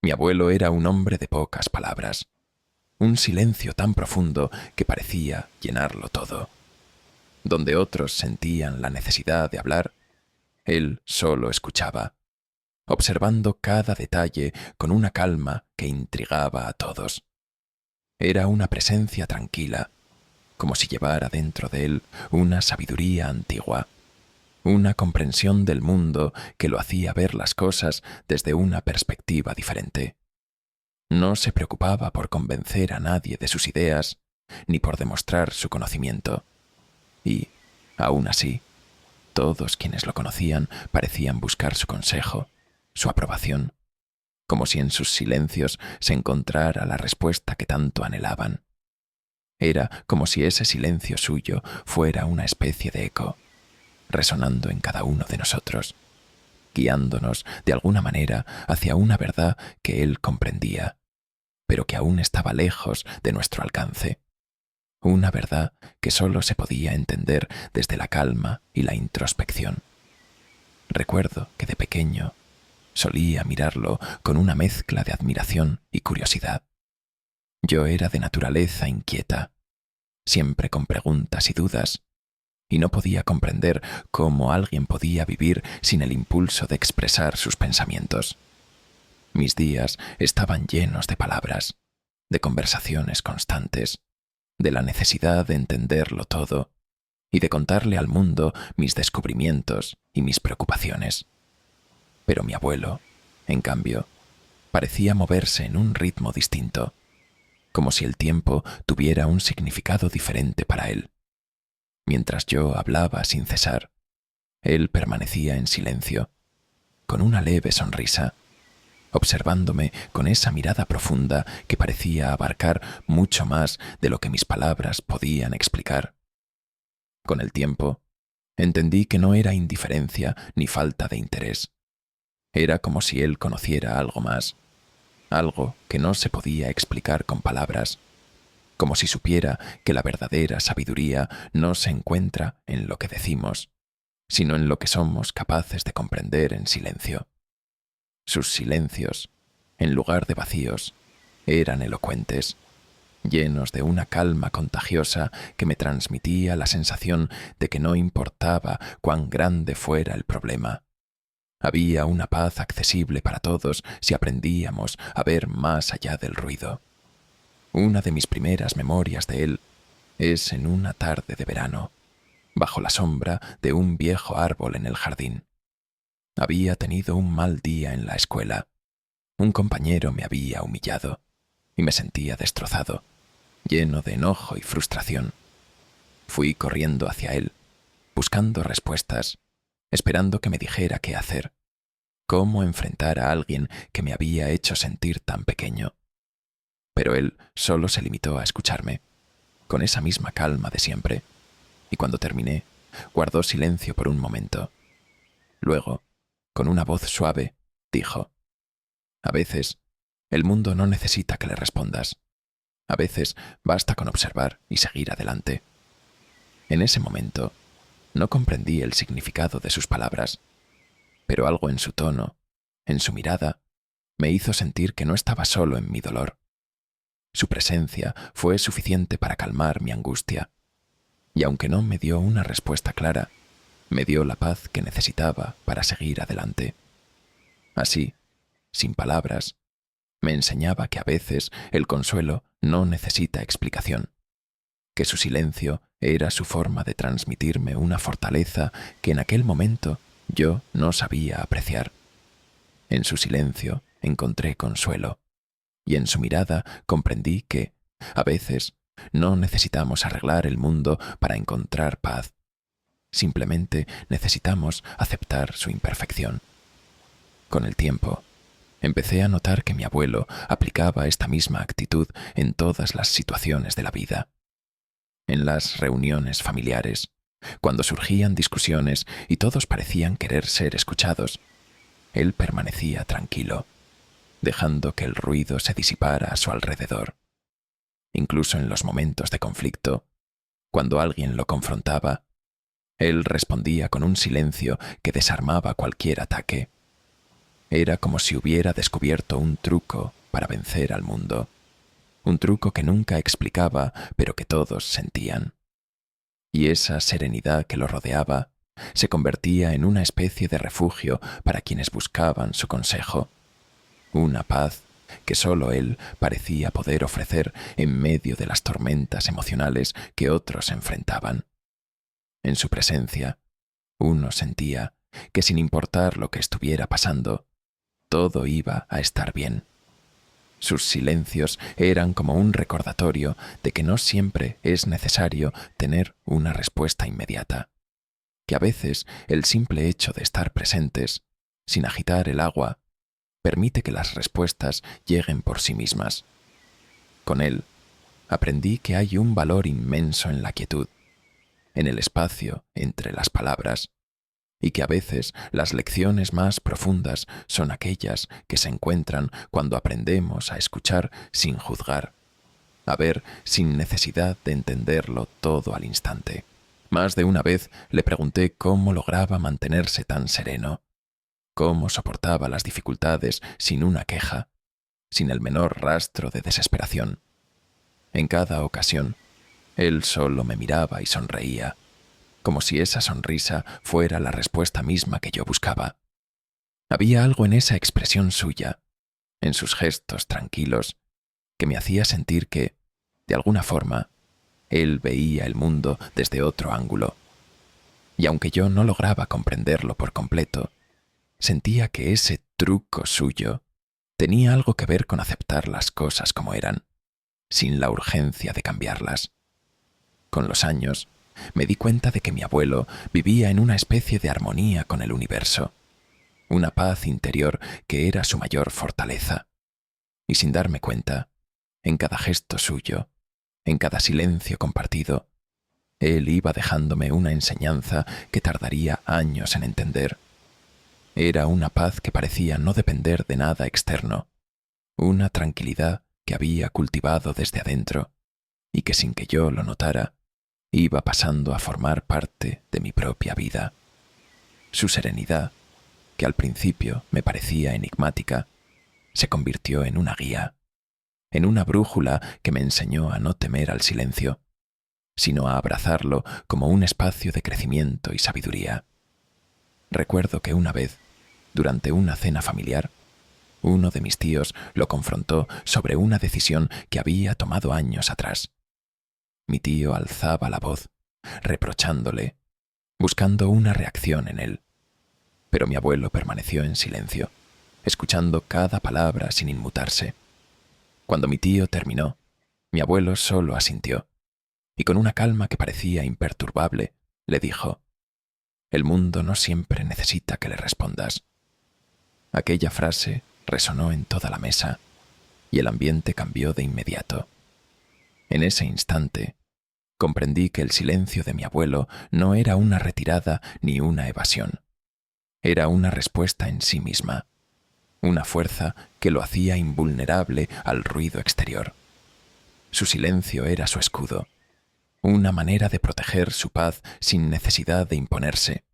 Mi abuelo era un hombre de pocas palabras, un silencio tan profundo que parecía llenarlo todo. Donde otros sentían la necesidad de hablar, él solo escuchaba, observando cada detalle con una calma que intrigaba a todos. Era una presencia tranquila, como si llevara dentro de él una sabiduría antigua, una comprensión del mundo que lo hacía ver las cosas desde una perspectiva diferente. No se preocupaba por convencer a nadie de sus ideas, ni por demostrar su conocimiento. Y, aún así, todos quienes lo conocían parecían buscar su consejo, su aprobación, como si en sus silencios se encontrara la respuesta que tanto anhelaban. Era como si ese silencio suyo fuera una especie de eco, resonando en cada uno de nosotros, guiándonos de alguna manera hacia una verdad que él comprendía, pero que aún estaba lejos de nuestro alcance. Una verdad que solo se podía entender desde la calma y la introspección. Recuerdo que de pequeño solía mirarlo con una mezcla de admiración y curiosidad. Yo era de naturaleza inquieta, siempre con preguntas y dudas, y no podía comprender cómo alguien podía vivir sin el impulso de expresar sus pensamientos. Mis días estaban llenos de palabras, de conversaciones constantes, de la necesidad de entenderlo todo y de contarle al mundo mis descubrimientos y mis preocupaciones. Pero mi abuelo, en cambio, parecía moverse en un ritmo distinto, como si el tiempo tuviera un significado diferente para él. Mientras yo hablaba sin cesar, él permanecía en silencio, con una leve sonrisa, observándome con esa mirada profunda que parecía abarcar mucho más de lo que mis palabras podían explicar. Con el tiempo, entendí que no era indiferencia ni falta de interés. Era como si él conociera algo más, algo que no se podía explicar con palabras, como si supiera que la verdadera sabiduría no se encuentra en lo que decimos, sino en lo que somos capaces de comprender en silencio. Sus silencios, en lugar de vacíos, eran elocuentes, llenos de una calma contagiosa que me transmitía la sensación de que no importaba cuán grande fuera el problema. Había una paz accesible para todos si aprendíamos a ver más allá del ruido. Una de mis primeras memorias de él es en una tarde de verano, bajo la sombra de un viejo árbol en el jardín. Había tenido un mal día en la escuela. Un compañero me había humillado y me sentía destrozado, lleno de enojo y frustración. Fui corriendo hacia él, buscando respuestas, esperando que me dijera qué hacer, cómo enfrentar a alguien que me había hecho sentir tan pequeño. Pero él solo se limitó a escucharme, con esa misma calma de siempre, y cuando terminé, guardó silencio por un momento. Luego, con una voz suave, dijo: «A veces, el mundo no necesita que le respondas. A veces basta con observar y seguir adelante». En ese momento, no comprendí el significado de sus palabras, pero algo en su tono, en su mirada, me hizo sentir que no estaba solo en mi dolor. Su presencia fue suficiente para calmar mi angustia, y aunque no me dio una respuesta clara, me dio la paz que necesitaba para seguir adelante. Así, sin palabras, me enseñaba que a veces el consuelo no necesita explicación, que su silencio era su forma de transmitirme una fortaleza que en aquel momento yo no sabía apreciar. En su silencio encontré consuelo, y en su mirada comprendí que, a veces, no necesitamos arreglar el mundo para encontrar paz. Simplemente necesitamos aceptar su imperfección. Con el tiempo, empecé a notar que mi abuelo aplicaba esta misma actitud en todas las situaciones de la vida. En las reuniones familiares, cuando surgían discusiones y todos parecían querer ser escuchados, él permanecía tranquilo, dejando que el ruido se disipara a su alrededor. Incluso en los momentos de conflicto, cuando alguien lo confrontaba, él respondía con un silencio que desarmaba cualquier ataque. Era como si hubiera descubierto un truco para vencer al mundo. Un truco que nunca explicaba, pero que todos sentían. Y esa serenidad que lo rodeaba se convertía en una especie de refugio para quienes buscaban su consejo. Una paz que solo él parecía poder ofrecer en medio de las tormentas emocionales que otros enfrentaban. En su presencia, uno sentía que sin importar lo que estuviera pasando, todo iba a estar bien. Sus silencios eran como un recordatorio de que no siempre es necesario tener una respuesta inmediata, que a veces el simple hecho de estar presentes, sin agitar el agua, permite que las respuestas lleguen por sí mismas. Con él, aprendí que hay un valor inmenso en la quietud, en el espacio entre las palabras, y que a veces las lecciones más profundas son aquellas que se encuentran cuando aprendemos a escuchar sin juzgar, a ver sin necesidad de entenderlo todo al instante. Más de una vez le pregunté cómo lograba mantenerse tan sereno, cómo soportaba las dificultades sin una queja, sin el menor rastro de desesperación. En cada ocasión, él solo me miraba y sonreía, como si esa sonrisa fuera la respuesta misma que yo buscaba. Había algo en esa expresión suya, en sus gestos tranquilos, que me hacía sentir que, de alguna forma, él veía el mundo desde otro ángulo. Y aunque yo no lograba comprenderlo por completo, sentía que ese truco suyo tenía algo que ver con aceptar las cosas como eran, sin la urgencia de cambiarlas. Con los años, me di cuenta de que mi abuelo vivía en una especie de armonía con el universo, una paz interior que era su mayor fortaleza. Y sin darme cuenta, en cada gesto suyo, en cada silencio compartido, él iba dejándome una enseñanza que tardaría años en entender. Era una paz que parecía no depender de nada externo, una tranquilidad que había cultivado desde adentro y que sin que yo lo notara, iba pasando a formar parte de mi propia vida. Su serenidad, que al principio me parecía enigmática, se convirtió en una guía, en una brújula que me enseñó a no temer al silencio, sino a abrazarlo como un espacio de crecimiento y sabiduría. Recuerdo que una vez, durante una cena familiar, uno de mis tíos lo confrontó sobre una decisión que había tomado años atrás. Mi tío alzaba la voz, reprochándole, buscando una reacción en él. Pero mi abuelo permaneció en silencio, escuchando cada palabra sin inmutarse. Cuando mi tío terminó, mi abuelo solo asintió, y con una calma que parecía imperturbable, le dijo: «El mundo no siempre necesita que le respondas». Aquella frase resonó en toda la mesa, y el ambiente cambió de inmediato. En ese instante, comprendí que el silencio de mi abuelo no era una retirada ni una evasión. Era una respuesta en sí misma, una fuerza que lo hacía invulnerable al ruido exterior. Su silencio era su escudo, una manera de proteger su paz sin necesidad de imponerse,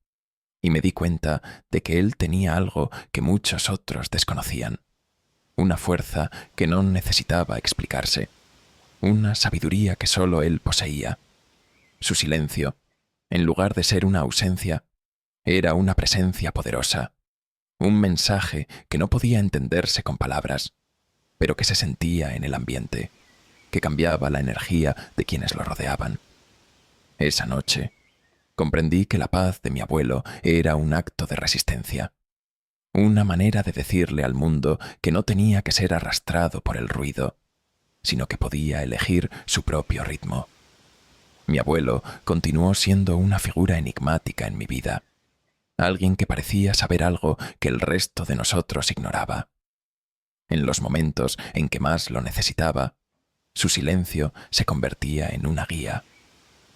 y me di cuenta de que él tenía algo que muchos otros desconocían, una fuerza que no necesitaba explicarse, una sabiduría que solo él poseía. Su silencio, en lugar de ser una ausencia, era una presencia poderosa, un mensaje que no podía entenderse con palabras, pero que se sentía en el ambiente, que cambiaba la energía de quienes lo rodeaban. Esa noche, comprendí que la paz de mi abuelo era un acto de resistencia, una manera de decirle al mundo que no tenía que ser arrastrado por el ruido, sino que podía elegir su propio ritmo. Mi abuelo continuó siendo una figura enigmática en mi vida, alguien que parecía saber algo que el resto de nosotros ignoraba. En los momentos en que más lo necesitaba, su silencio se convertía en una guía,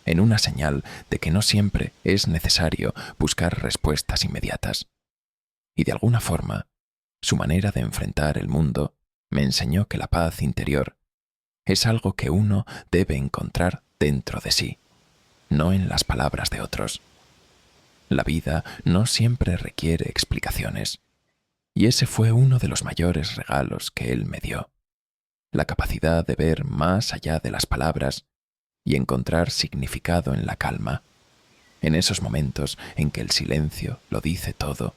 en una señal de que no siempre es necesario buscar respuestas inmediatas. Y de alguna forma, su manera de enfrentar el mundo me enseñó que la paz interior es algo que uno debe encontrar dentro de sí, no en las palabras de otros. La vida no siempre requiere explicaciones. Y ese fue uno de los mayores regalos que él me dio, la capacidad de ver más allá de las palabras y encontrar significado en la calma, en esos momentos en que el silencio lo dice todo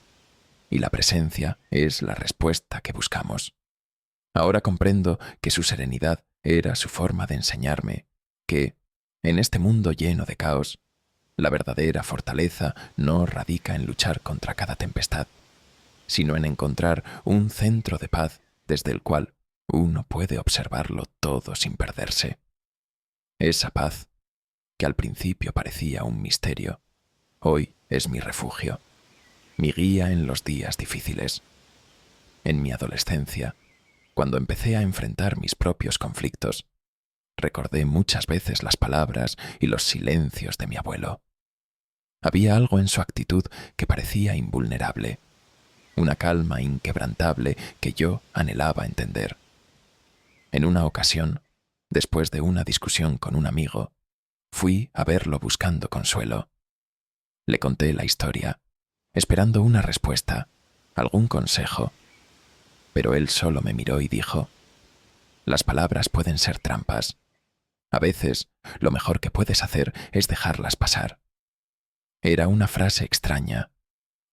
y la presencia es la respuesta que buscamos. Ahora comprendo que su serenidad era su forma de enseñarme que, en este mundo lleno de caos, la verdadera fortaleza no radica en luchar contra cada tempestad, sino en encontrar un centro de paz desde el cual uno puede observarlo todo sin perderse. Esa paz, que al principio parecía un misterio, hoy es mi refugio, mi guía en los días difíciles. En mi adolescencia, cuando empecé a enfrentar mis propios conflictos, recordé muchas veces las palabras y los silencios de mi abuelo. Había algo en su actitud que parecía invulnerable, una calma inquebrantable que yo anhelaba entender. En una ocasión, después de una discusión con un amigo, fui a verlo buscando consuelo. Le conté la historia, esperando una respuesta, algún consejo, pero él solo me miró y dijo: «Las palabras pueden ser trampas. A veces, lo mejor que puedes hacer es dejarlas pasar». Era una frase extraña,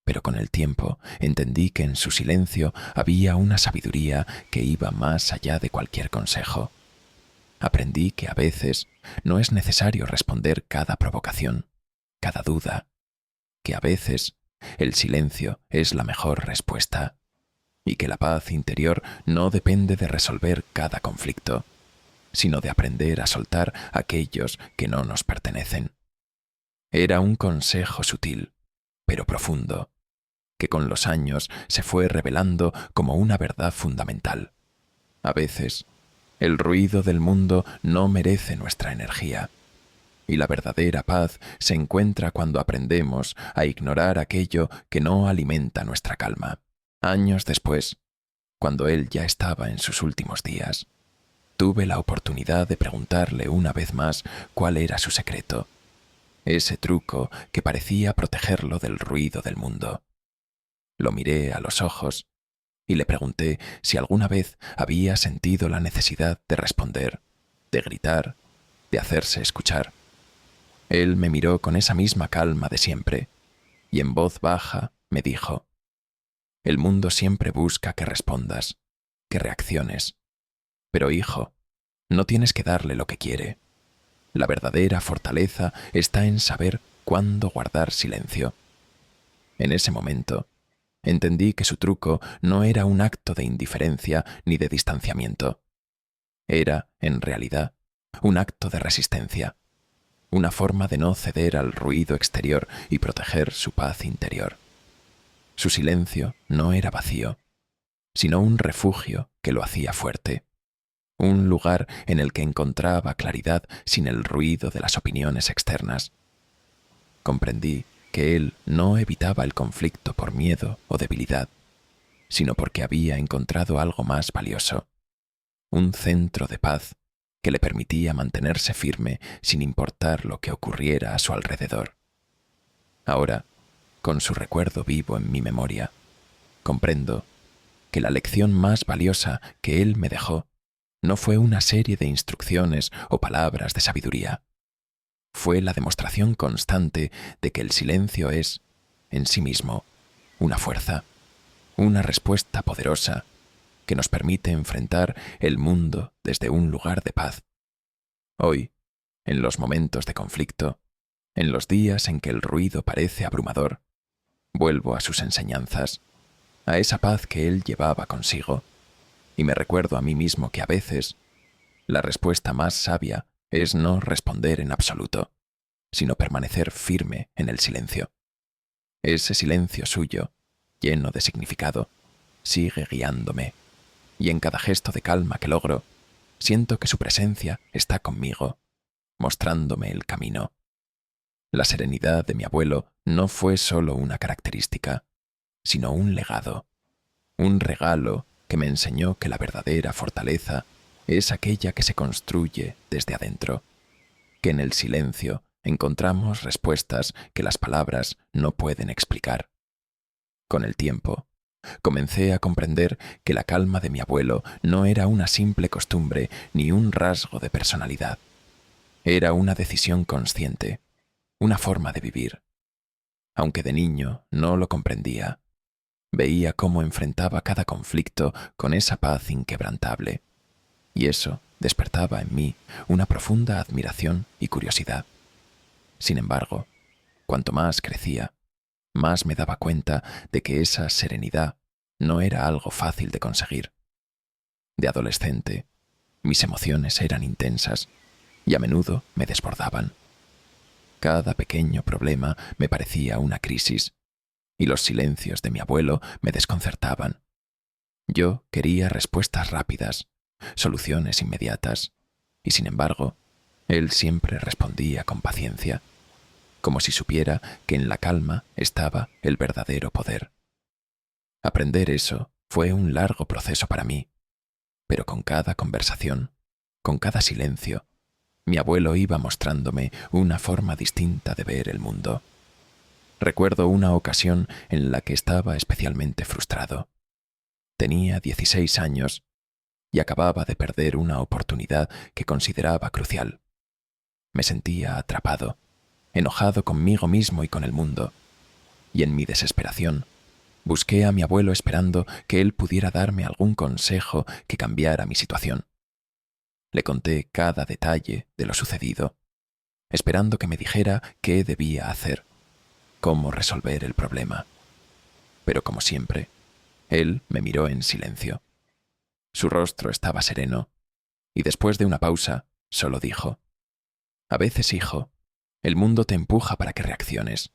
pero con el tiempo entendí que en su silencio había una sabiduría que iba más allá de cualquier consejo. Aprendí que a veces no es necesario responder cada provocación, cada duda, que a veces el silencio es la mejor respuesta y que la paz interior no depende de resolver cada conflicto, sino de aprender a soltar aquellos que no nos pertenecen. Era un consejo sutil, pero profundo, que con los años se fue revelando como una verdad fundamental. A veces, el ruido del mundo no merece nuestra energía, y la verdadera paz se encuentra cuando aprendemos a ignorar aquello que no alimenta nuestra calma. Años después, cuando él ya estaba en sus últimos días, tuve la oportunidad de preguntarle una vez más cuál era su secreto, ese truco que parecía protegerlo del ruido del mundo. Lo miré a los ojos y le pregunté si alguna vez había sentido la necesidad de responder, de gritar, de hacerse escuchar. Él me miró con esa misma calma de siempre y en voz baja me dijo: «El mundo siempre busca que respondas, que reacciones. Pero hijo, no tienes que darle lo que quiere. La verdadera fortaleza está en saber cuándo guardar silencio». En ese momento, entendí que su truco no era un acto de indiferencia ni de distanciamiento. Era, en realidad, un acto de resistencia, una forma de no ceder al ruido exterior y proteger su paz interior. Su silencio no era vacío, sino un refugio que lo hacía fuerte, un lugar en el que encontraba claridad sin el ruido de las opiniones externas. Comprendí que él no evitaba el conflicto por miedo o debilidad, sino porque había encontrado algo más valioso, un centro de paz que le permitía mantenerse firme sin importar lo que ocurriera a su alrededor. Ahora, con su recuerdo vivo en mi memoria, comprendo que la lección más valiosa que él me dejó no fue una serie de instrucciones o palabras de sabiduría. Fue la demostración constante de que el silencio es, en sí mismo, una fuerza, una respuesta poderosa que nos permite enfrentar el mundo desde un lugar de paz. Hoy, en los momentos de conflicto, en los días en que el ruido parece abrumador, vuelvo a sus enseñanzas, a esa paz que él llevaba consigo, y me recuerdo a mí mismo que a veces la respuesta más sabia es no responder en absoluto, sino permanecer firme en el silencio. Ese silencio suyo, lleno de significado, sigue guiándome, y en cada gesto de calma que logro, siento que su presencia está conmigo, mostrándome el camino. La serenidad de mi abuelo no fue solo una característica, sino un legado, un regalo que me enseñó que la verdadera fortaleza es aquella que se construye desde adentro, que en el silencio encontramos respuestas que las palabras no pueden explicar. Con el tiempo, comencé a comprender que la calma de mi abuelo no era una simple costumbre ni un rasgo de personalidad. Era una decisión consciente, una forma de vivir. Aunque de niño no lo comprendía, veía cómo enfrentaba cada conflicto con esa paz inquebrantable, y eso despertaba en mí una profunda admiración y curiosidad. Sin embargo, cuanto más crecía, más me daba cuenta de que esa serenidad no era algo fácil de conseguir. De adolescente, mis emociones eran intensas y a menudo me desbordaban. Cada pequeño problema me parecía una crisis, y los silencios de mi abuelo me desconcertaban. Yo quería respuestas rápidas, soluciones inmediatas, y sin embargo, él siempre respondía con paciencia, como si supiera que en la calma estaba el verdadero poder. Aprender eso fue un largo proceso para mí, pero con cada conversación, con cada silencio, mi abuelo iba mostrándome una forma distinta de ver el mundo. Recuerdo una ocasión en la que estaba especialmente frustrado. Tenía 16 años y acababa de perder una oportunidad que consideraba crucial. Me sentía atrapado, enojado conmigo mismo y con el mundo, y en mi desesperación busqué a mi abuelo esperando que él pudiera darme algún consejo que cambiara mi situación. Le conté cada detalle de lo sucedido, esperando que me dijera qué debía hacer, cómo resolver el problema. Pero como siempre, él me miró en silencio. Su rostro estaba sereno, y después de una pausa, solo dijo: «A veces, hijo, el mundo te empuja para que reacciones.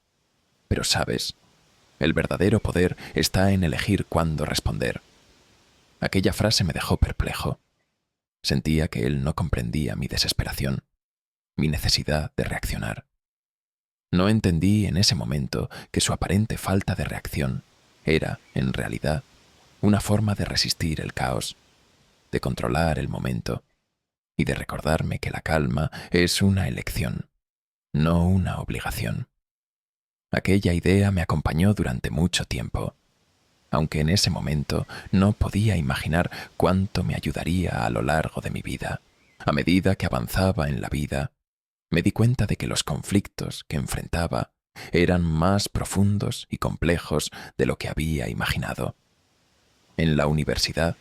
Pero sabes, el verdadero poder está en elegir cuándo responder». Aquella frase me dejó perplejo. Sentía que él no comprendía mi desesperación, mi necesidad de reaccionar. No entendí en ese momento que su aparente falta de reacción era, en realidad, una forma de resistir el caos, de controlar el momento y de recordarme que la calma es una elección, no una obligación. Aquella idea me acompañó durante mucho tiempo, aunque en ese momento no podía imaginar cuánto me ayudaría a lo largo de mi vida. A medida que avanzaba en la vida, me di cuenta de que los conflictos que enfrentaba eran más profundos y complejos de lo que había imaginado. En la universidad,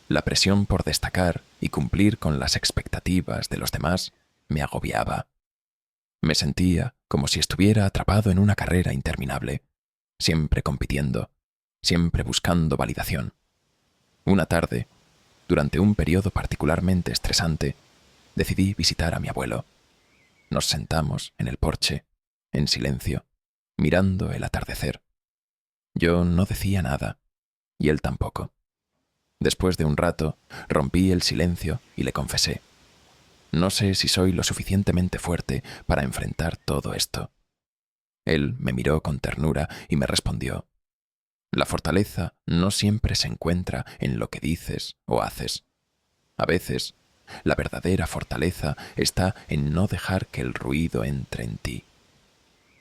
la presión por destacar y cumplir con las expectativas de los demás me agobiaba. Me sentía como si estuviera atrapado en una carrera interminable, siempre compitiendo, siempre buscando validación. Una tarde, durante un periodo particularmente estresante, decidí visitar a mi abuelo. Nos sentamos en el porche, en silencio, mirando el atardecer. Yo no decía nada, y él tampoco. Después de un rato, rompí el silencio y le confesé: «No sé si soy lo suficientemente fuerte para enfrentar todo esto». Él me miró con ternura y me respondió: «La fortaleza no siempre se encuentra en lo que dices o haces. A veces, la verdadera fortaleza está en no dejar que el ruido entre en ti».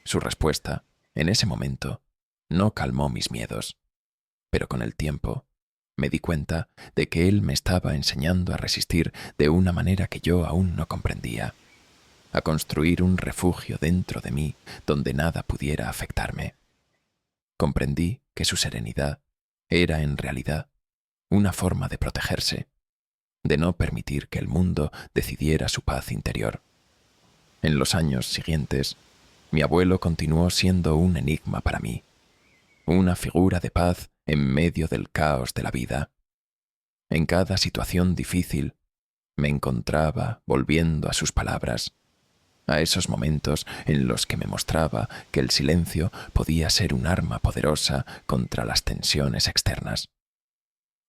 Su respuesta, en ese momento, no calmó mis miedos, pero con el tiempo me di cuenta de que él me estaba enseñando a resistir de una manera que yo aún no comprendía, a construir un refugio dentro de mí donde nada pudiera afectarme. Comprendí que su serenidad era en realidad una forma de protegerse, de no permitir que el mundo decidiera su paz interior. En los años siguientes, mi abuelo continuó siendo un enigma para mí, una figura de paz en medio del caos de la vida. En cada situación difícil, me encontraba volviendo a sus palabras, a esos momentos en los que me mostraba que el silencio podía ser un arma poderosa contra las tensiones externas.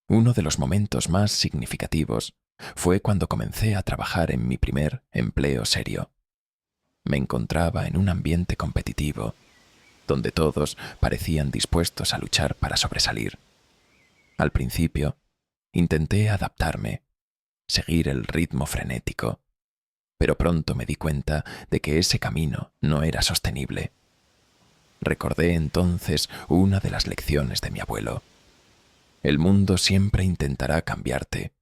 Uno de los momentos más significativos fue cuando comencé a trabajar en mi primer empleo serio. Me encontraba en un ambiente competitivo, donde todos parecían dispuestos a luchar para sobresalir. Al principio, intenté adaptarme, seguir el ritmo frenético, pero pronto me di cuenta de que ese camino no era sostenible. Recordé entonces una de las lecciones de mi abuelo: El mundo siempre intentará cambiarte,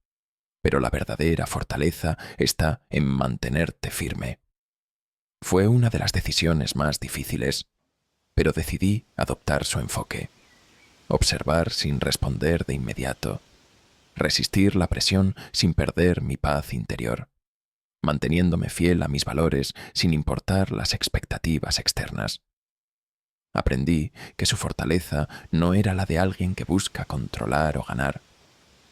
pero la verdadera fortaleza está en mantenerte firme. Fue una de las decisiones más difíciles, pero decidí adoptar su enfoque. Observar sin responder de inmediato. Resistir la presión sin perder mi paz interior. Manteniéndome fiel a mis valores sin importar las expectativas externas. Aprendí que su fortaleza no era la de alguien que busca controlar o ganar,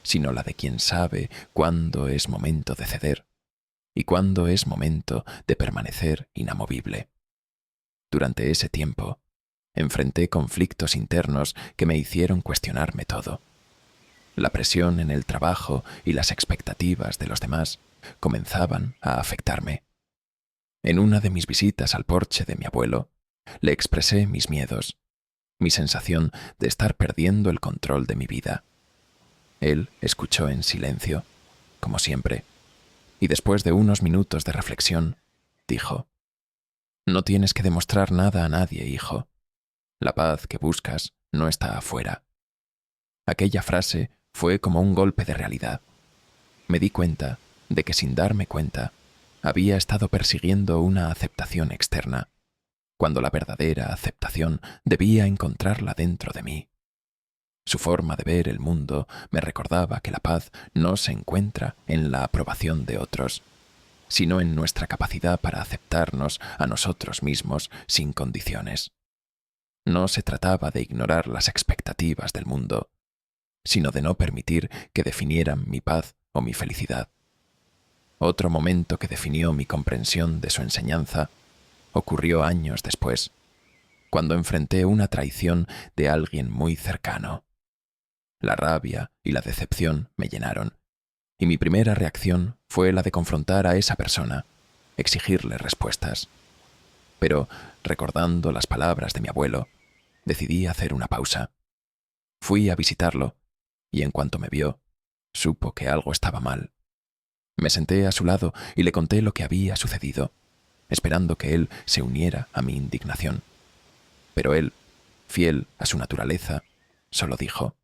sino la de quien sabe cuándo es momento de ceder y cuándo es momento de permanecer inamovible. Durante ese tiempo, enfrenté conflictos internos que me hicieron cuestionarme todo. La presión en el trabajo y las expectativas de los demás comenzaban a afectarme. En una de mis visitas al porche de mi abuelo, le expresé mis miedos, mi sensación de estar perdiendo el control de mi vida. Él escuchó en silencio, como siempre, y después de unos minutos de reflexión, dijo: «No tienes que demostrar nada a nadie, hijo. La paz que buscas no está afuera». Aquella frase fue como un golpe de realidad. Me di cuenta de que sin darme cuenta había estado persiguiendo una aceptación externa, cuando la verdadera aceptación debía encontrarla dentro de mí. Su forma de ver el mundo me recordaba que la paz no se encuentra en la aprobación de otros, sino en nuestra capacidad para aceptarnos a nosotros mismos sin condiciones. No se trataba de ignorar las expectativas del mundo, sino de no permitir que definieran mi paz o mi felicidad. Otro momento que definió mi comprensión de su enseñanza ocurrió años después, cuando enfrenté una traición de alguien muy cercano. La rabia y la decepción me llenaron, y mi primera reacción fue la de confrontar a esa persona, exigirle respuestas. Pero, recordando las palabras de mi abuelo, decidí hacer una pausa. Fui a visitarlo, y en cuanto me vio, supo que algo estaba mal. Me senté a su lado y le conté lo que había sucedido, esperando que él se uniera a mi indignación. Pero él, fiel a su naturaleza, solo dijo: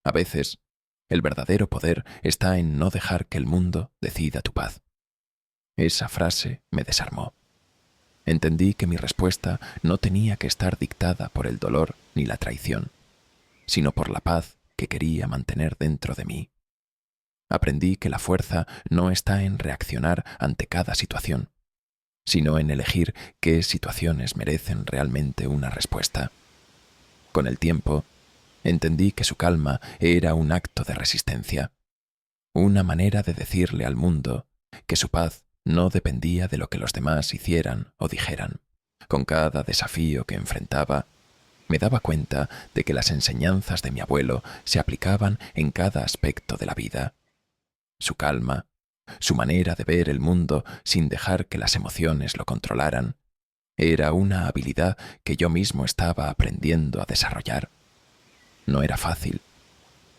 «A veces, el verdadero poder está en no dejar que el mundo decida tu paz». Esa frase me desarmó. Entendí que mi respuesta no tenía que estar dictada por el dolor ni la traición, sino por la paz que quería mantener dentro de mí. Aprendí que la fuerza no está en reaccionar ante cada situación, sino en elegir qué situaciones merecen realmente una respuesta. Con el tiempo, entendí que su calma era un acto de resistencia, una manera de decirle al mundo que su paz no dependía de lo que los demás hicieran o dijeran. Con cada desafío que enfrentaba, me daba cuenta de que las enseñanzas de mi abuelo se aplicaban en cada aspecto de la vida. Su calma, su manera de ver el mundo sin dejar que las emociones lo controlaran, era una habilidad que yo mismo estaba aprendiendo a desarrollar. No era fácil,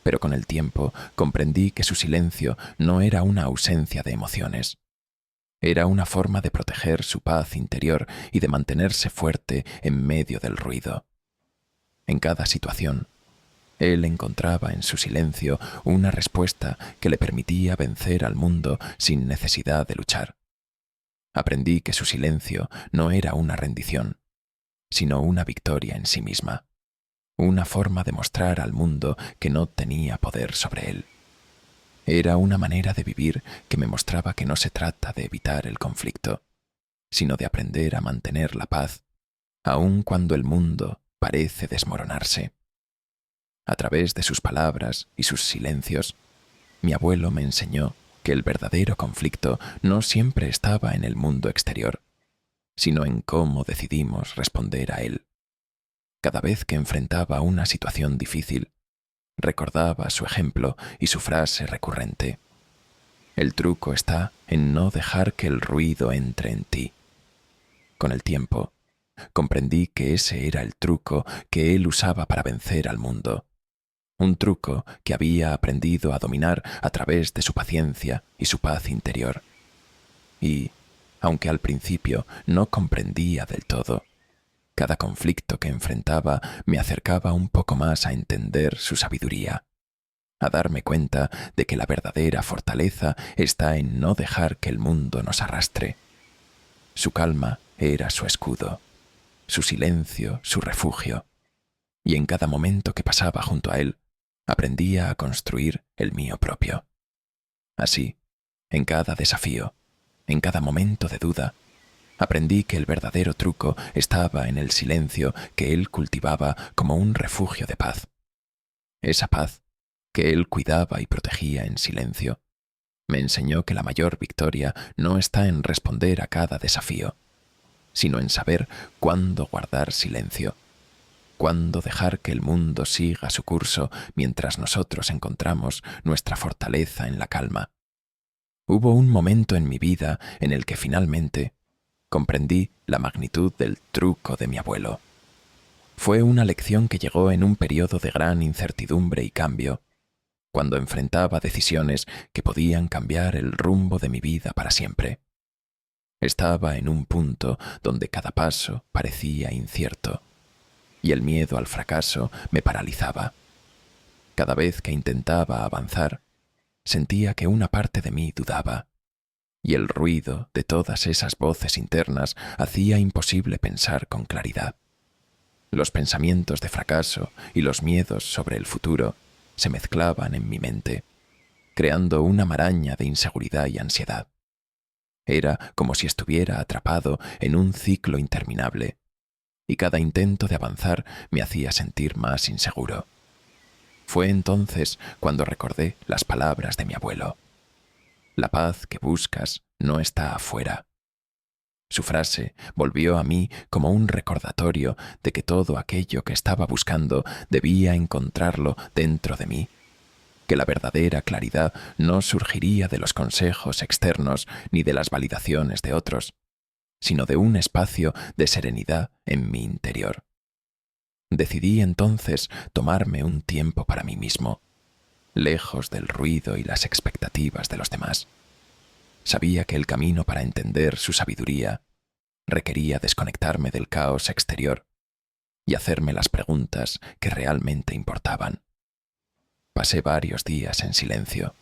pero con el tiempo comprendí que su silencio no era una ausencia de emociones. Era una forma de proteger su paz interior y de mantenerse fuerte en medio del ruido. En cada situación, él encontraba en su silencio una respuesta que le permitía vencer al mundo sin necesidad de luchar. Aprendí que su silencio no era una rendición, sino una victoria en sí misma, una forma de mostrar al mundo que no tenía poder sobre él. Era una manera de vivir que me mostraba que no se trata de evitar el conflicto, sino de aprender a mantener la paz, aun cuando el mundo parece desmoronarse. A través de sus palabras y sus silencios, mi abuelo me enseñó que el verdadero conflicto no siempre estaba en el mundo exterior, sino en cómo decidimos responder a él. Cada vez que enfrentaba una situación difícil, recordaba su ejemplo y su frase recurrente: «El truco está en no dejar que el ruido entre en ti». Con el tiempo, comprendí que ese era el truco que él usaba para vencer al mundo. Un truco que había aprendido a dominar a través de su paciencia y su paz interior. Y, aunque al principio no comprendía del todo, cada conflicto que enfrentaba me acercaba un poco más a entender su sabiduría. a darme cuenta de que la verdadera fortaleza está en no dejar que el mundo nos arrastre. Su calma era su escudo, su silencio su refugio, y en cada momento que pasaba junto a él, aprendía a construir el mío propio. Así, en cada desafío, en cada momento de duda, aprendí que el verdadero truco estaba en el silencio que él cultivaba como un refugio de paz. Esa paz que él cuidaba y protegía en silencio, me enseñó que la mayor victoria no está en responder a cada desafío, sino en saber cuándo guardar silencio, cuándo dejar que el mundo siga su curso mientras nosotros encontramos nuestra fortaleza en la calma. Hubo un momento en mi vida en el que finalmente comprendí la magnitud del truco de mi abuelo. Fue una lección que llegó en un periodo de gran incertidumbre y cambio, cuando enfrentaba decisiones que podían cambiar el rumbo de mi vida para siempre. Estaba en un punto donde cada paso parecía incierto, y el miedo al fracaso me paralizaba. Cada vez que intentaba avanzar, sentía que una parte de mí dudaba, y el ruido de todas esas voces internas hacía imposible pensar con claridad. Los pensamientos de fracaso y los miedos sobre el futuro se mezclaban en mi mente, creando una maraña de inseguridad y ansiedad. Era como si estuviera atrapado en un ciclo interminable, y cada intento de avanzar me hacía sentir más inseguro. Fue entonces cuando recordé las palabras de mi abuelo. La paz que buscas no está afuera. Su frase volvió a mí como un recordatorio de que todo aquello que estaba buscando debía encontrarlo dentro de mí, que la verdadera claridad no surgiría de los consejos externos ni de las validaciones de otros, sino de un espacio de serenidad en mi interior. Decidí entonces tomarme un tiempo para mí mismo, lejos del ruido y las expectativas de los demás. Sabía que el camino para entender su sabiduría requería desconectarme del caos exterior y hacerme las preguntas que realmente importaban. Pasé varios días en silencio,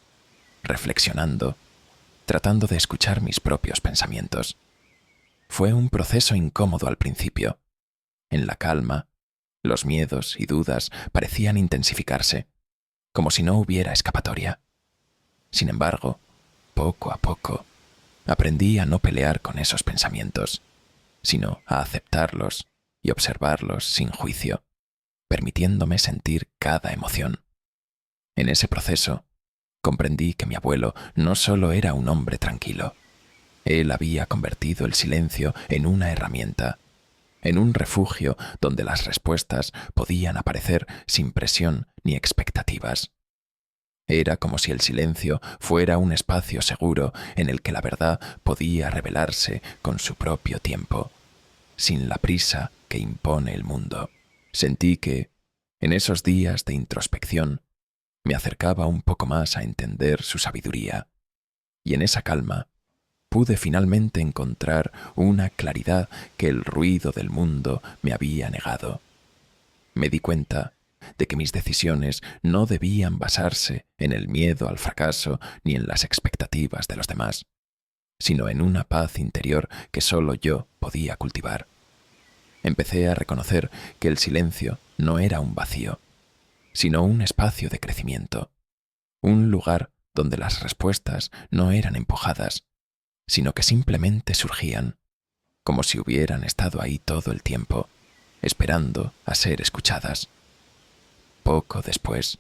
reflexionando, tratando de escuchar mis propios pensamientos. Fue un proceso incómodo al principio. En la calma, los miedos y dudas parecían intensificarse, como si no hubiera escapatoria. Sin embargo, poco a poco, aprendí a no pelear con esos pensamientos, sino a aceptarlos y observarlos sin juicio, permitiéndome sentir cada emoción. En ese proceso, comprendí que mi abuelo no solo era un hombre tranquilo. Él había convertido el silencio en una herramienta, en un refugio donde las respuestas podían aparecer sin presión ni expectativas. Era como si el silencio fuera un espacio seguro en el que la verdad podía revelarse con su propio tiempo, sin la prisa que impone el mundo. Sentí que, en esos días de introspección, me acercaba un poco más a entender su sabiduría, y en esa calma pude finalmente encontrar una claridad que el ruido del mundo me había negado. Me di cuenta de que mis decisiones no debían basarse en el miedo al fracaso ni en las expectativas de los demás, sino en una paz interior que solo yo podía cultivar. Empecé a reconocer que el silencio no era un vacío, sino un espacio de crecimiento, un lugar donde las respuestas no eran empujadas, sino que simplemente surgían, como si hubieran estado ahí todo el tiempo, esperando a ser escuchadas. Poco después,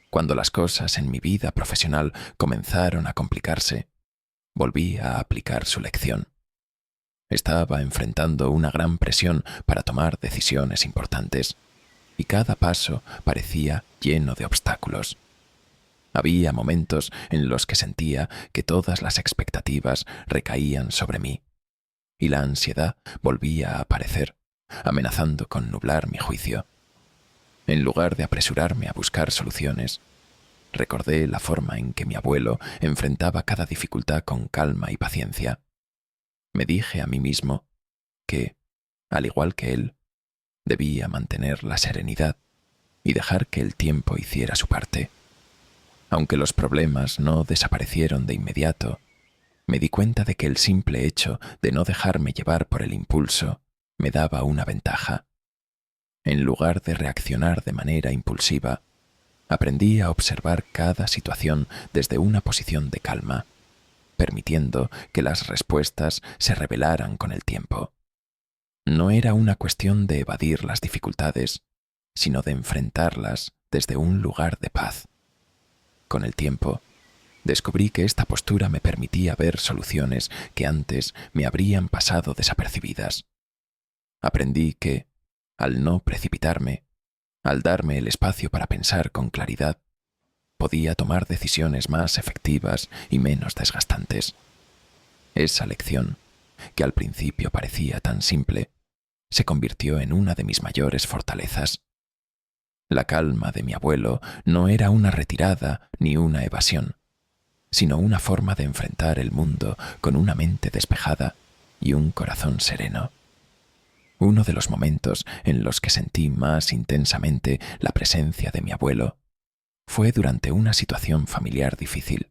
cuando las cosas en mi vida profesional comenzaron a complicarse, volví a aplicar su lección. Estaba enfrentando una gran presión para tomar decisiones importantes, y cada paso parecía lleno de obstáculos. Había momentos en los que sentía que todas las expectativas recaían sobre mí, y la ansiedad volvía a aparecer, amenazando con nublar mi juicio. En lugar de apresurarme a buscar soluciones, recordé la forma en que mi abuelo enfrentaba cada dificultad con calma y paciencia. Me dije a mí mismo que, al igual que él, debía mantener la serenidad y dejar que el tiempo hiciera su parte. Aunque los problemas no desaparecieron de inmediato, me di cuenta de que el simple hecho de no dejarme llevar por el impulso me daba una ventaja. En lugar de reaccionar de manera impulsiva, aprendí a observar cada situación desde una posición de calma, permitiendo que las respuestas se revelaran con el tiempo. No era una cuestión de evadir las dificultades, sino de enfrentarlas desde un lugar de paz. Con el tiempo, descubrí que esta postura me permitía ver soluciones que antes me habrían pasado desapercibidas. Aprendí que, al no precipitarme, al darme el espacio para pensar con claridad, podía tomar decisiones más efectivas y menos desgastantes. Esa lección, que al principio parecía tan simple, se convirtió en una de mis mayores fortalezas. La calma de mi abuelo no era una retirada ni una evasión, sino una forma de enfrentar el mundo con una mente despejada y un corazón sereno. Uno de los momentos en los que sentí más intensamente la presencia de mi abuelo fue durante una situación familiar difícil.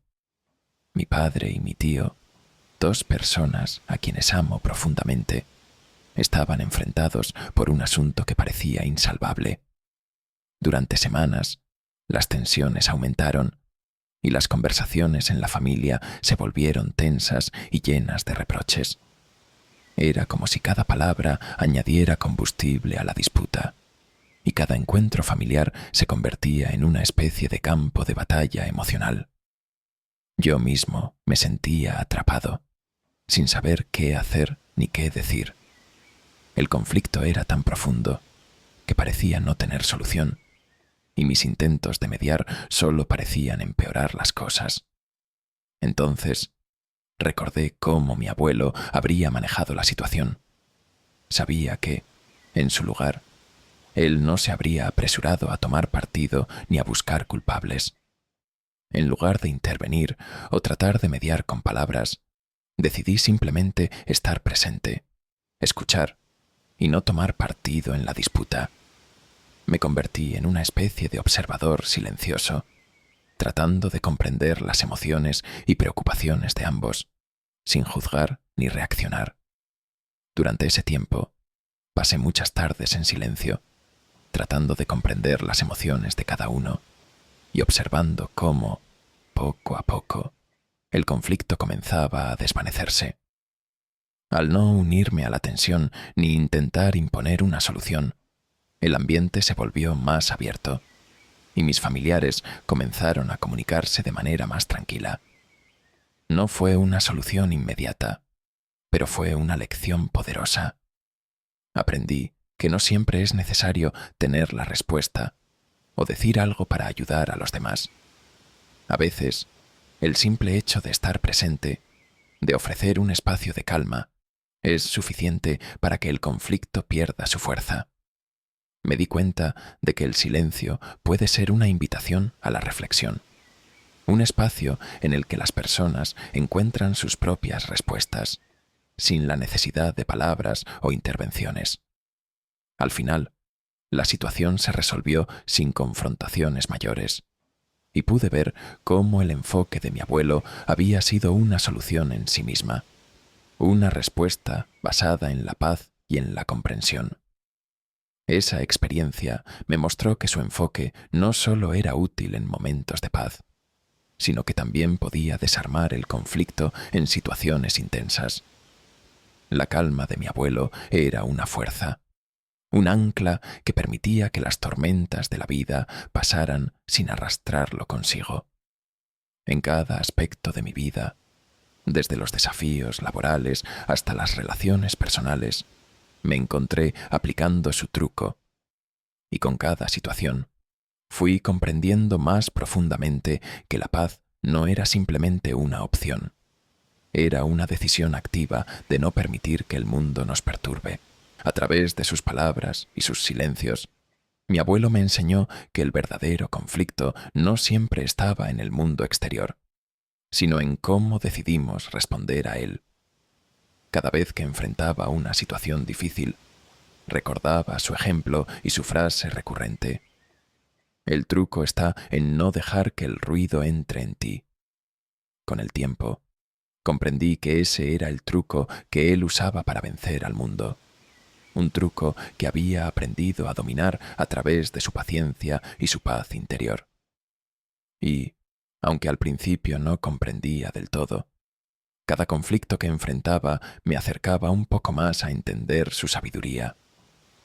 Mi padre y mi tío, dos personas a quienes amo profundamente, estaban enfrentados por un asunto que parecía insalvable. Durante semanas, las tensiones aumentaron y las conversaciones en la familia se volvieron tensas y llenas de reproches. Era como si cada palabra añadiera combustible a la disputa, y cada encuentro familiar se convertía en una especie de campo de batalla emocional. Yo mismo me sentía atrapado, sin saber qué hacer ni qué decir. El conflicto era tan profundo que parecía no tener solución, y mis intentos de mediar solo parecían empeorar las cosas. Entonces, recordé cómo mi abuelo habría manejado la situación. Sabía que, en su lugar, él no se habría apresurado a tomar partido ni a buscar culpables. En lugar de intervenir o tratar de mediar con palabras, decidí simplemente estar presente, escuchar y no tomar partido en la disputa. Me convertí en una especie de observador silencioso, tratando de comprender las emociones y preocupaciones de ambos, sin juzgar ni reaccionar. Durante ese tiempo, pasé muchas tardes en silencio, tratando de comprender las emociones de cada uno y observando cómo, poco a poco, el conflicto comenzaba a desvanecerse. Al no unirme a la tensión ni intentar imponer una solución, el ambiente se volvió más abierto y mis familiares comenzaron a comunicarse de manera más tranquila. No fue una solución inmediata, pero fue una lección poderosa. Aprendí que no siempre es necesario tener la respuesta o decir algo para ayudar a los demás. A veces, el simple hecho de estar presente, de ofrecer un espacio de calma, es suficiente para que el conflicto pierda su fuerza. Me di cuenta de que el silencio puede ser una invitación a la reflexión, un espacio en el que las personas encuentran sus propias respuestas, sin la necesidad de palabras o intervenciones. Al final, la situación se resolvió sin confrontaciones mayores, y pude ver cómo el enfoque de mi abuelo había sido una solución en sí misma, una respuesta basada en la paz y en la comprensión. Esa experiencia me mostró que su enfoque no solo era útil en momentos de paz, sino que también podía desarmar el conflicto en situaciones intensas. La calma de mi abuelo era una fuerza, un ancla que permitía que las tormentas de la vida pasaran sin arrastrarlo consigo. En cada aspecto de mi vida, desde los desafíos laborales hasta las relaciones personales, me encontré aplicando su truco, y con cada situación fui comprendiendo más profundamente que la paz no era simplemente una opción, era una decisión activa de no permitir que el mundo nos perturbe. A través de sus palabras y sus silencios, mi abuelo me enseñó que el verdadero conflicto no siempre estaba en el mundo exterior, sino en cómo decidimos responder a él. Cada vez que enfrentaba una situación difícil, recordaba su ejemplo y su frase recurrente: El truco está en no dejar que el ruido entre en ti. Con el tiempo, comprendí que ese era el truco que él usaba para vencer al mundo. Un truco que había aprendido a dominar a través de su paciencia y su paz interior. Y, aunque al principio no comprendía del todo, cada conflicto que enfrentaba me acercaba un poco más a entender su sabiduría,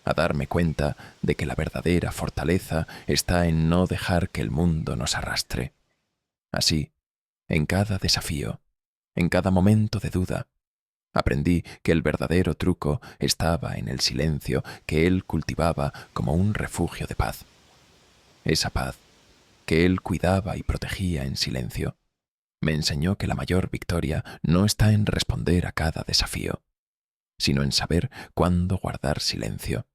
a darme cuenta de que la verdadera fortaleza está en no dejar que el mundo nos arrastre. Así, en cada desafío, en cada momento de duda, aprendí que el verdadero truco estaba en el silencio que él cultivaba como un refugio de paz. Esa paz que él cuidaba y protegía en silencio me enseñó que la mayor victoria no está en responder a cada desafío, sino en saber cuándo guardar silencio,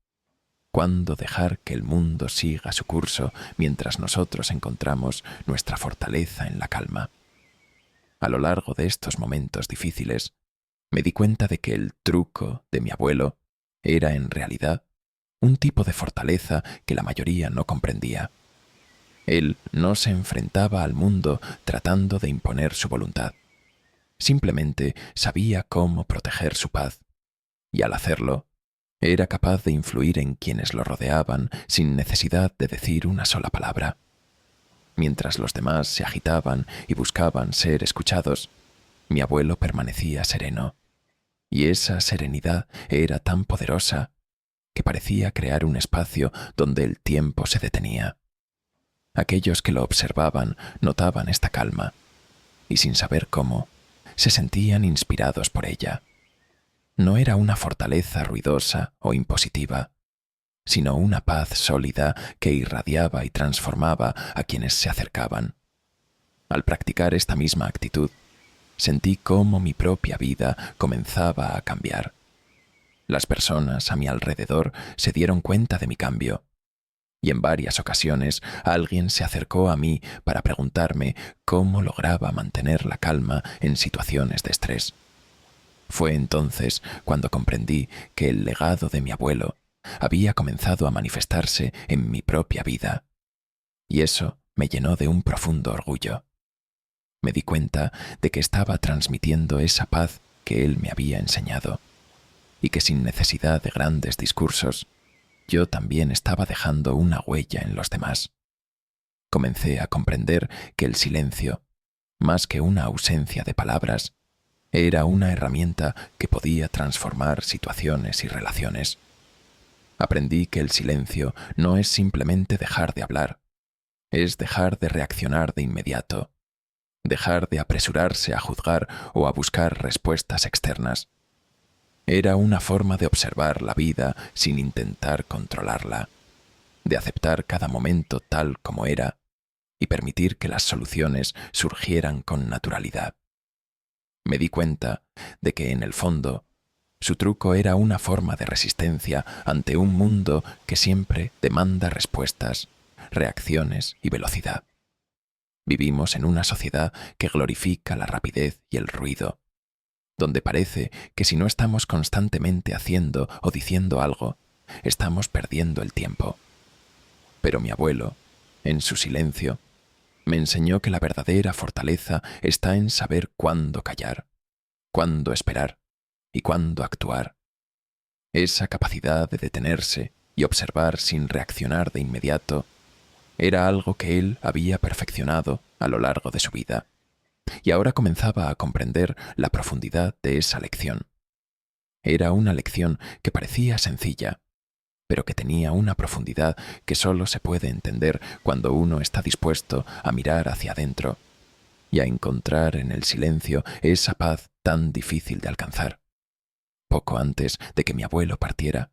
cuándo dejar que el mundo siga su curso mientras nosotros encontramos nuestra fortaleza en la calma. A lo largo de estos momentos difíciles, me di cuenta de que el truco de mi abuelo era en realidad un tipo de fortaleza que la mayoría no comprendía. Él no se enfrentaba al mundo tratando de imponer su voluntad. Simplemente sabía cómo proteger su paz, y al hacerlo, era capaz de influir en quienes lo rodeaban sin necesidad de decir una sola palabra. Mientras los demás se agitaban y buscaban ser escuchados, mi abuelo permanecía sereno, y esa serenidad era tan poderosa que parecía crear un espacio donde el tiempo se detenía. Aquellos que lo observaban notaban esta calma, y sin saber cómo, se sentían inspirados por ella. No era una fortaleza ruidosa o impositiva, sino una paz sólida que irradiaba y transformaba a quienes se acercaban. Al practicar esta misma actitud, sentí cómo mi propia vida comenzaba a cambiar. Las personas a mi alrededor se dieron cuenta de mi cambio, y en varias ocasiones alguien se acercó a mí para preguntarme cómo lograba mantener la calma en situaciones de estrés. Fue entonces cuando comprendí que el legado de mi abuelo había comenzado a manifestarse en mi propia vida, y eso me llenó de un profundo orgullo. Me di cuenta de que estaba transmitiendo esa paz que él me había enseñado, y que sin necesidad de grandes discursos, yo también estaba dejando una huella en los demás. Comencé a comprender que el silencio, más que una ausencia de palabras, era una herramienta que podía transformar situaciones y relaciones. Aprendí que el silencio no es simplemente dejar de hablar, es dejar de reaccionar de inmediato, dejar de apresurarse a juzgar o a buscar respuestas externas. Era una forma de observar la vida sin intentar controlarla, de aceptar cada momento tal como era y permitir que las soluciones surgieran con naturalidad. Me di cuenta de que, en el fondo, su truco era una forma de resistencia ante un mundo que siempre demanda respuestas, reacciones y velocidad. Vivimos en una sociedad que glorifica la rapidez y el ruido, donde parece que si no estamos constantemente haciendo o diciendo algo, estamos perdiendo el tiempo. Pero mi abuelo, en su silencio, me enseñó que la verdadera fortaleza está en saber cuándo callar, cuándo esperar y cuándo actuar. Esa capacidad de detenerse y observar sin reaccionar de inmediato era algo que él había perfeccionado a lo largo de su vida, y ahora comenzaba a comprender la profundidad de esa lección. Era una lección que parecía sencilla, pero que tenía una profundidad que solo se puede entender cuando uno está dispuesto a mirar hacia adentro y a encontrar en el silencio esa paz tan difícil de alcanzar. Poco antes de que mi abuelo partiera,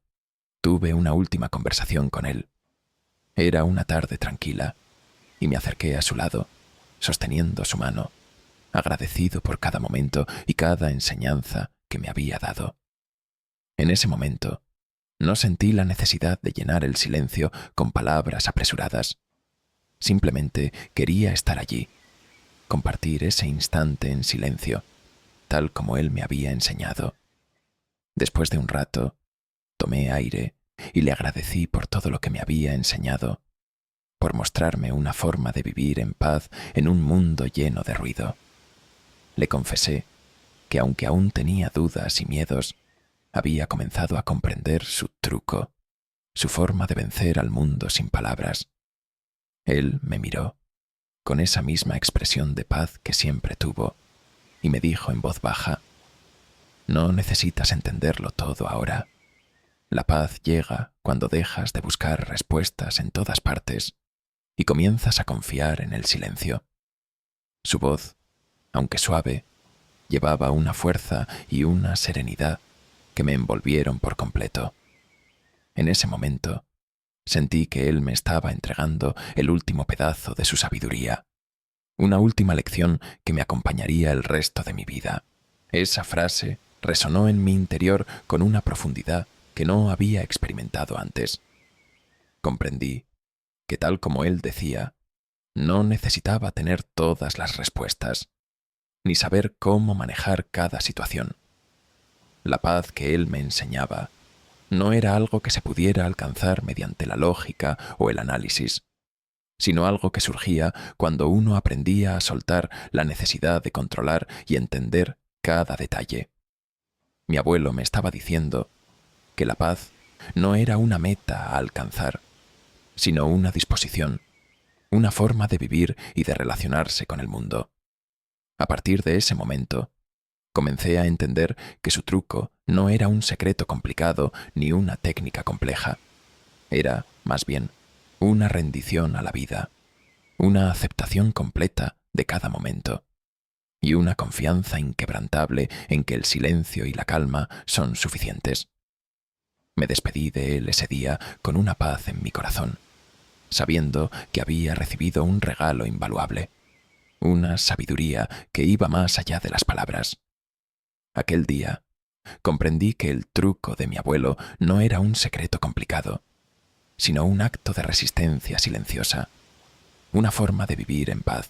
tuve una última conversación con él. Era una tarde tranquila, y me acerqué a su lado, sosteniendo su mano, agradecido por cada momento y cada enseñanza que me había dado. En ese momento, no sentí la necesidad de llenar el silencio con palabras apresuradas. Simplemente quería estar allí, compartir ese instante en silencio, tal como él me había enseñado. Después de un rato, tomé aire y le agradecí por todo lo que me había enseñado, por mostrarme una forma de vivir en paz en un mundo lleno de ruido. Le confesé que aunque aún tenía dudas y miedos, había comenzado a comprender su truco, su forma de vencer al mundo sin palabras. Él me miró, con esa misma expresión de paz que siempre tuvo, y me dijo en voz baja: «No necesitas entenderlo todo ahora. La paz llega cuando dejas de buscar respuestas en todas partes y comienzas a confiar en el silencio». Su voz, aunque suave, llevaba una fuerza y una serenidad que me envolvieron por completo. En ese momento, sentí que él me estaba entregando el último pedazo de su sabiduría, una última lección que me acompañaría el resto de mi vida. Esa frase resonó en mi interior con una profundidad que no había experimentado antes. Comprendí que, tal como él decía, no necesitaba tener todas las respuestas, ni saber cómo manejar cada situación. La paz que él me enseñaba no era algo que se pudiera alcanzar mediante la lógica o el análisis, sino algo que surgía cuando uno aprendía a soltar la necesidad de controlar y entender cada detalle. Mi abuelo me estaba diciendo que la paz no era una meta a alcanzar, sino una disposición, una forma de vivir y de relacionarse con el mundo. A partir de ese momento, comencé a entender que su truco no era un secreto complicado ni una técnica compleja. Era, más bien, una rendición a la vida, una aceptación completa de cada momento y una confianza inquebrantable en que el silencio y la calma son suficientes. Me despedí de él ese día con una paz en mi corazón, sabiendo que había recibido un regalo invaluable, una sabiduría que iba más allá de las palabras. Aquel día comprendí que el truco de mi abuelo no era un secreto complicado, sino un acto de resistencia silenciosa, una forma de vivir en paz,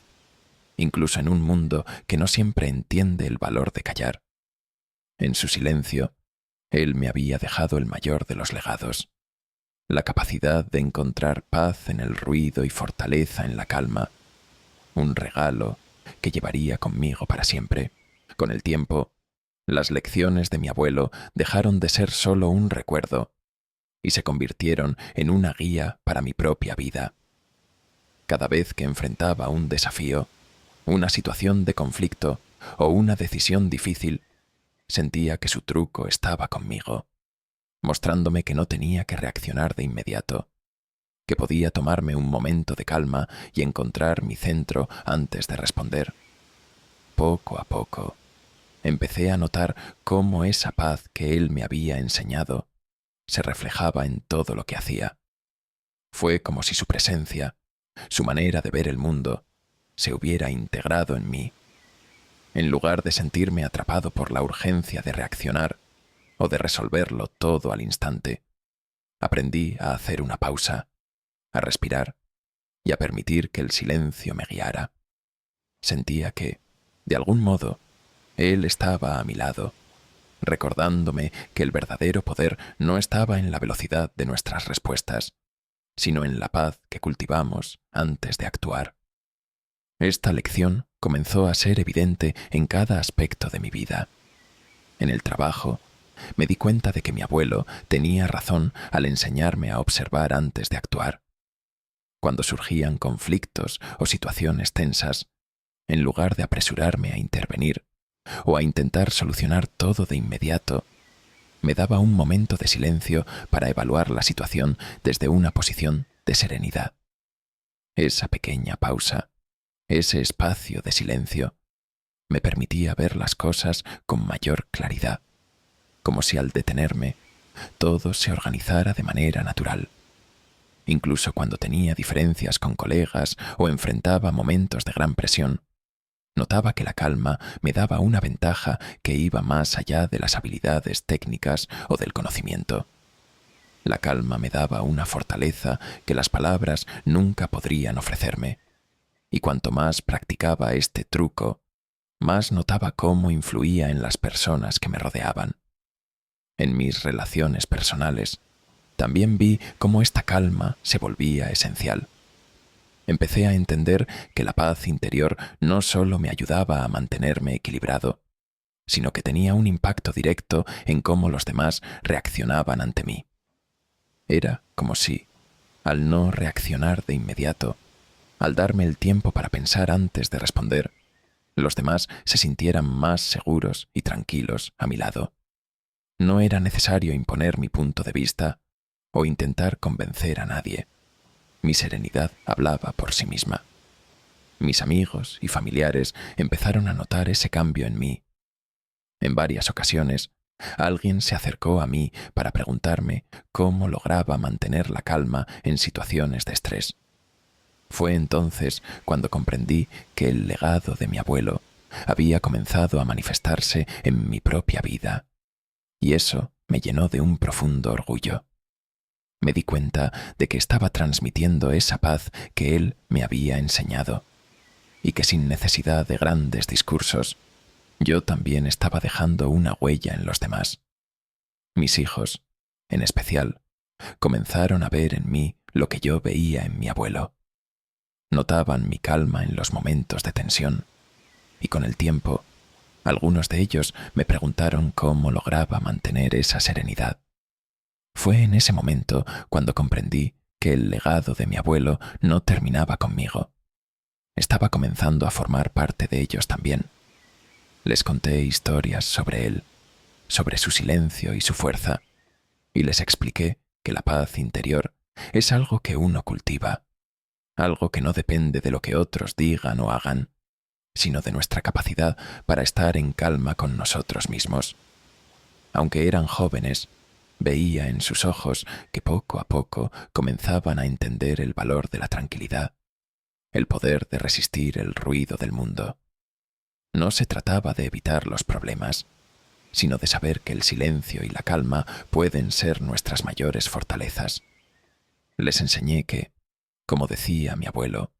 incluso en un mundo que no siempre entiende el valor de callar. En su silencio, él me había dejado el mayor de los legados, la capacidad de encontrar paz en el ruido y fortaleza en la calma, un regalo que llevaría conmigo para siempre. Con el tiempo, las lecciones de mi abuelo dejaron de ser solo un recuerdo y se convirtieron en una guía para mi propia vida. Cada vez que enfrentaba un desafío, una situación de conflicto o una decisión difícil, sentía que su truco estaba conmigo, mostrándome que no tenía que reaccionar de inmediato, que podía tomarme un momento de calma y encontrar mi centro antes de responder. Poco a poco, empecé a notar cómo esa paz que él me había enseñado se reflejaba en todo lo que hacía. Fue como si su presencia, su manera de ver el mundo, se hubiera integrado en mí. En lugar de sentirme atrapado por la urgencia de reaccionar o de resolverlo todo al instante, aprendí a hacer una pausa, a respirar y a permitir que el silencio me guiara. Sentía que, de algún modo, él estaba a mi lado, recordándome que el verdadero poder no estaba en la velocidad de nuestras respuestas, sino en la paz que cultivamos antes de actuar. Esta lección comenzó a ser evidente en cada aspecto de mi vida. En el trabajo, me di cuenta de que mi abuelo tenía razón al enseñarme a observar antes de actuar. Cuando surgían conflictos o situaciones tensas, en lugar de apresurarme a intervenir o a intentar solucionar todo de inmediato, me daba un momento de silencio para evaluar la situación desde una posición de serenidad. Esa pequeña pausa, ese espacio de silencio, me permitía ver las cosas con mayor claridad, como si al detenerme, todo se organizara de manera natural. Incluso cuando tenía diferencias con colegas o enfrentaba momentos de gran presión, notaba que la calma me daba una ventaja que iba más allá de las habilidades técnicas o del conocimiento. La calma me daba una fortaleza que las palabras nunca podrían ofrecerme, y cuanto más practicaba este truco, más notaba cómo influía en las personas que me rodeaban. En mis relaciones personales, también vi cómo esta calma se volvía esencial. Empecé a entender que la paz interior no solo me ayudaba a mantenerme equilibrado, sino que tenía un impacto directo en cómo los demás reaccionaban ante mí. Era como si, al no reaccionar de inmediato, al darme el tiempo para pensar antes de responder, los demás se sintieran más seguros y tranquilos a mi lado. No era necesario imponer mi punto de vista o intentar convencer a nadie. Mi serenidad hablaba por sí misma. Mis amigos y familiares empezaron a notar ese cambio en mí. En varias ocasiones, alguien se acercó a mí para preguntarme cómo lograba mantener la calma en situaciones de estrés. Fue entonces cuando comprendí que el legado de mi abuelo había comenzado a manifestarse en mi propia vida, y eso me llenó de un profundo orgullo. Me di cuenta de que estaba transmitiendo esa paz que él me había enseñado, y que sin necesidad de grandes discursos, yo también estaba dejando una huella en los demás. Mis hijos, en especial, comenzaron a ver en mí lo que yo veía en mi abuelo. Notaban mi calma en los momentos de tensión, y con el tiempo, algunos de ellos me preguntaron cómo lograba mantener esa serenidad. Fue en ese momento cuando comprendí que el legado de mi abuelo no terminaba conmigo. Estaba comenzando a formar parte de ellos también. Les conté historias sobre él, sobre su silencio y su fuerza, y les expliqué que la paz interior es algo que uno cultiva, algo que no depende de lo que otros digan o hagan, sino de nuestra capacidad para estar en calma con nosotros mismos. Aunque eran jóvenes, veía en sus ojos que poco a poco comenzaban a entender el valor de la tranquilidad, el poder de resistir el ruido del mundo. No se trataba de evitar los problemas, sino de saber que el silencio y la calma pueden ser nuestras mayores fortalezas. Les enseñé que, como decía mi abuelo,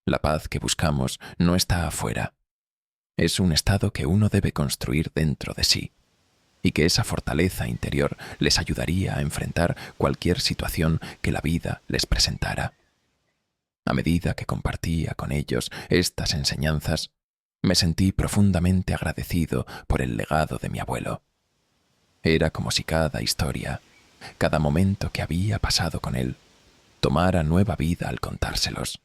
la paz que buscamos no está afuera. Es un estado que uno debe construir dentro de sí, y que esa fortaleza interior les ayudaría a enfrentar cualquier situación que la vida les presentara. A medida que compartía con ellos estas enseñanzas, me sentí profundamente agradecido por el legado de mi abuelo. Era como si cada historia, cada momento que había pasado con él, tomara nueva vida al contárselos.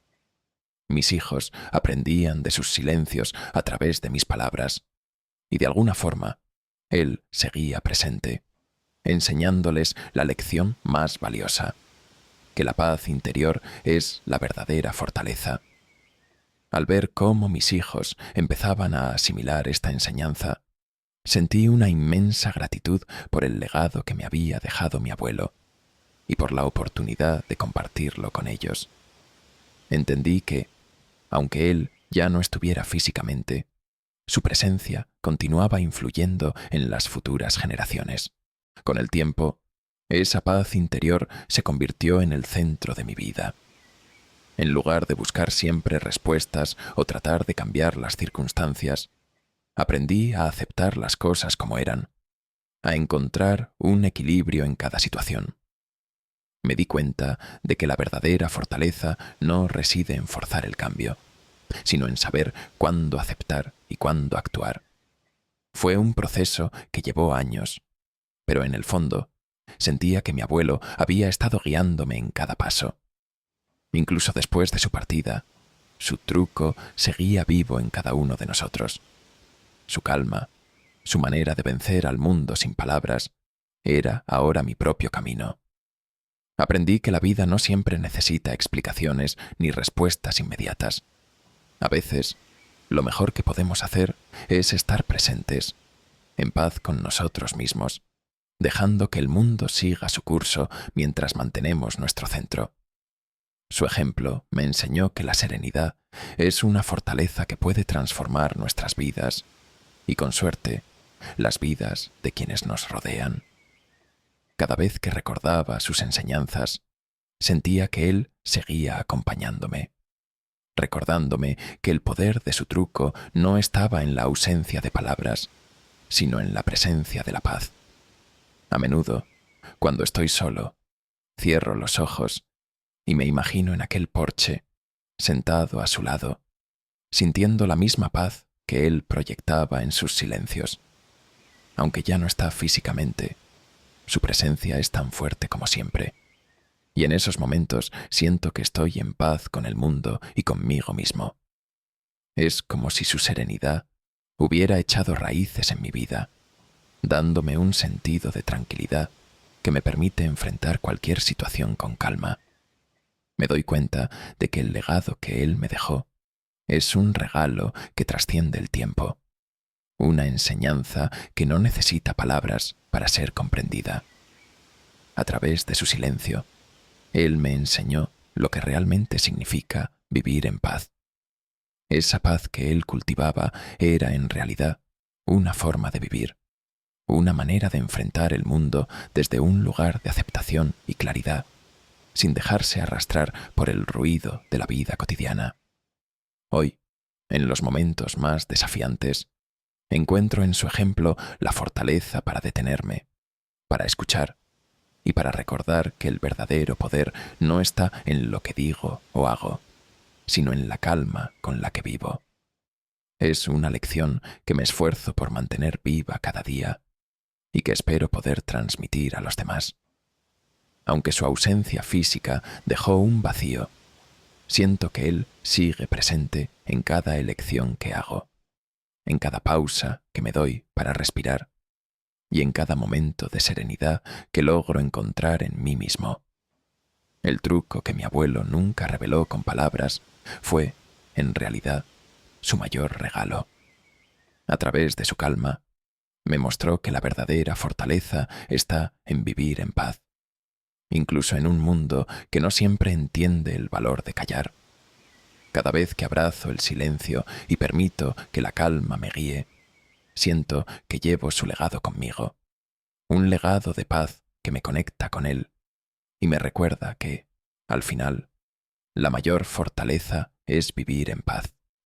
Mis hijos aprendían de sus silencios a través de mis palabras, y de alguna forma, él seguía presente, enseñándoles la lección más valiosa, que la paz interior es la verdadera fortaleza. Al ver cómo mis hijos empezaban a asimilar esta enseñanza, sentí una inmensa gratitud por el legado que me había dejado mi abuelo y por la oportunidad de compartirlo con ellos. Entendí que, aunque él ya no estuviera físicamente, su presencia continuaba influyendo en las futuras generaciones. Con el tiempo, esa paz interior se convirtió en el centro de mi vida. En lugar de buscar siempre respuestas o tratar de cambiar las circunstancias, aprendí a aceptar las cosas como eran, a encontrar un equilibrio en cada situación. Me di cuenta de que la verdadera fortaleza no reside en forzar el cambio, sino en saber cuándo aceptar y cuándo actuar. Fue un proceso que llevó años, pero en el fondo sentía que mi abuelo había estado guiándome en cada paso. Incluso después de su partida, su truco seguía vivo en cada uno de nosotros. Su calma, su manera de vencer al mundo sin palabras, era ahora mi propio camino. Aprendí que la vida no siempre necesita explicaciones ni respuestas inmediatas. A veces, lo mejor que podemos hacer es estar presentes, en paz con nosotros mismos, dejando que el mundo siga su curso mientras mantenemos nuestro centro. Su ejemplo me enseñó que la serenidad es una fortaleza que puede transformar nuestras vidas y, con suerte, las vidas de quienes nos rodean. Cada vez que recordaba sus enseñanzas, sentía que él seguía acompañándome, recordándome que el poder de su truco no estaba en la ausencia de palabras, sino en la presencia de la paz. A menudo, cuando estoy solo, cierro los ojos y me imagino en aquel porche, sentado a su lado, sintiendo la misma paz que él proyectaba en sus silencios. Aunque ya no está físicamente, su presencia es tan fuerte como siempre, y en esos momentos siento que estoy en paz con el mundo y conmigo mismo. Es como si su serenidad hubiera echado raíces en mi vida, dándome un sentido de tranquilidad que me permite enfrentar cualquier situación con calma. Me doy cuenta de que el legado que él me dejó es un regalo que trasciende el tiempo, una enseñanza que no necesita palabras para ser comprendida. A través de su silencio, él me enseñó lo que realmente significa vivir en paz. Esa paz que él cultivaba era en realidad una forma de vivir, una manera de enfrentar el mundo desde un lugar de aceptación y claridad, sin dejarse arrastrar por el ruido de la vida cotidiana. Hoy, en los momentos más desafiantes, encuentro en su ejemplo la fortaleza para detenerme, para escuchar y para recordar que el verdadero poder no está en lo que digo o hago, sino en la calma con la que vivo. Es una lección que me esfuerzo por mantener viva cada día y que espero poder transmitir a los demás. Aunque su ausencia física dejó un vacío, siento que él sigue presente en cada elección que hago, en cada pausa que me doy para respirar y en cada momento de serenidad que logro encontrar en mí mismo. El truco que mi abuelo nunca reveló con palabras fue, en realidad, su mayor regalo. A través de su calma, me mostró que la verdadera fortaleza está en vivir en paz, incluso en un mundo que no siempre entiende el valor de callar. Cada vez que abrazo el silencio y permito que la calma me guíe, siento que llevo su legado conmigo, un legado de paz que me conecta con él y me recuerda que, al final, la mayor fortaleza es vivir en paz.